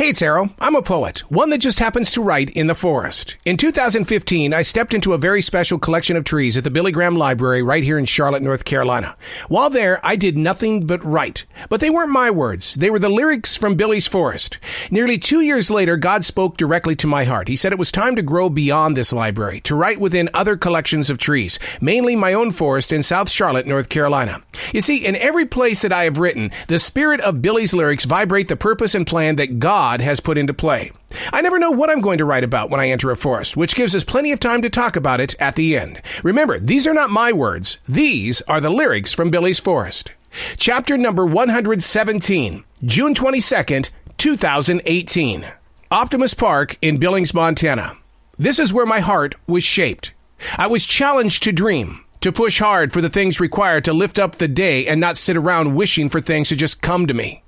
Hey, it's Arrow. I'm a poet, one that just happens to write in the forest. In 2015, I stepped into a very special collection of trees at the Billy Graham Library right here in Charlotte, North Carolina. While there, I did nothing but write. But they weren't my words. They were the lyrics from Billy's Forest. Nearly 2 years later, God spoke directly to my heart. He said it was time to grow beyond this library, to write within other collections of trees, mainly my own forest in South Charlotte, North Carolina. You see, in every place that I have written, the spirit of Billy's lyrics vibrate the purpose and plan that God has put into play. I never know what I'm going to write about when I enter a forest, which gives us plenty of time to talk about it at the end. Remember, these are not my words. These are the lyrics from Billy's Forest. Chapter number 117, June 22nd, 2018. Optimus Park in Billings, Montana. This is where my heart was shaped. I was challenged to dream, to push hard for the things required to lift up the day and not sit around wishing for things to just come to me.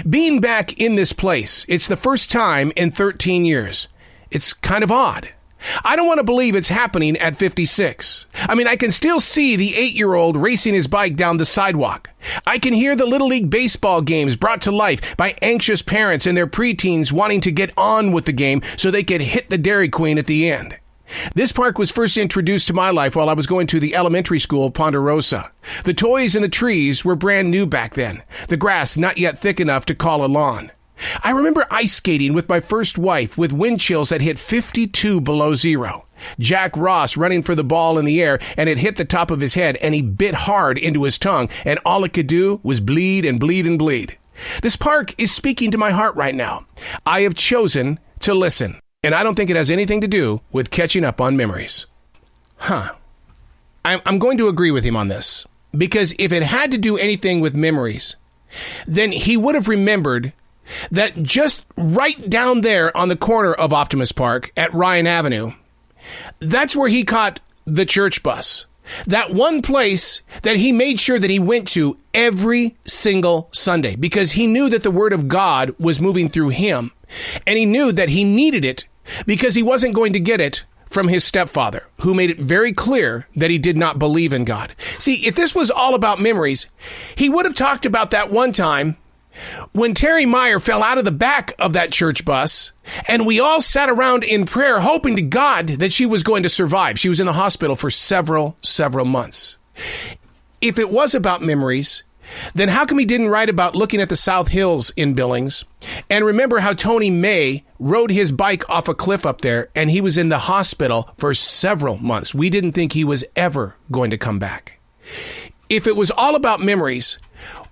Being back in this place, it's the first time in 13 years. It's kind of odd. I don't want to believe it's happening at 56. I mean, I can still see the 8-year-old racing his bike down the sidewalk. I can hear the Little League baseball games brought to life by anxious parents and their preteens wanting to get on with the game so they could hit the Dairy Queen at the end. This park was first introduced to my life while I was going to the elementary school, Ponderosa. The toys and the trees were brand new back then, the grass not yet thick enough to call a lawn. I remember ice skating with my first wife with wind chills that hit 52 below zero. Jack Ross running for the ball in the air, and it hit the top of his head, and he bit hard into his tongue, and all it could do was bleed and bleed and bleed. This park is speaking to my heart right now. I have chosen to listen. And I don't think it has anything to do with catching up on memories. I'm going to agree with him on this. Because if it had to do anything with memories, then he would have remembered that just right down there on the corner of Optimus Park at Ryan Avenue, that's where he caught the church bus. That one place that he made sure that he went to every single Sunday because he knew that the word of God was moving through him. And he knew that he needed it because he wasn't going to get it from his stepfather, who made it very clear that he did not believe in God. See, if this was all about memories, he would have talked about that one time when Terry Meyer fell out of the back of that church bus and we all sat around in prayer hoping to God that she was going to survive. She was in the hospital for several months. If it was about memories, then how come he didn't write about looking at the South Hills in Billings and remember how Tony May rode his bike off a cliff up there and he was in the hospital for several months? We didn't think he was ever going to come back. If it was all about memories,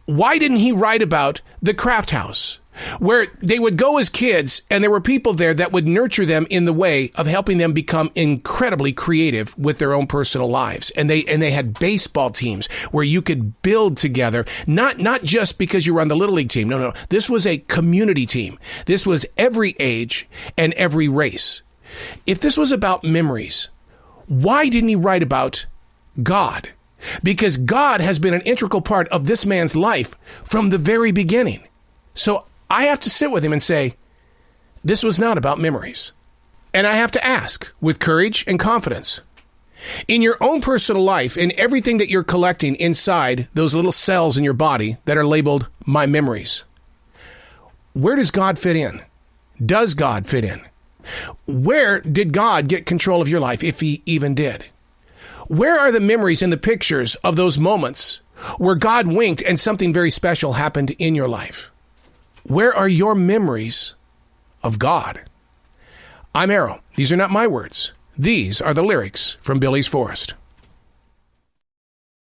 why didn't he write about the Craft House, where they would go as kids and there were people there that would nurture them in the way of helping them become incredibly creative with their own personal lives. And they had baseball teams where you could build together, not just because you were on the Little League team. No. This was a community team. This was every age and every race. If this was about memories, why didn't he write about God? Because God has been an integral part of this man's life from the very beginning. So I have to sit with him and say, this was not about memories. And I have to ask with courage and confidence, in your own personal life, in everything that you're collecting inside those little cells in your body that are labeled my memories, where does God fit in? Does God fit in? Where did God get control of your life, if he even did? Where are the memories and the pictures of those moments where God winked and something very special happened in your life? Where are your memories of God? I'm Arrow. These are not my words. These are the lyrics from Billy's Forest.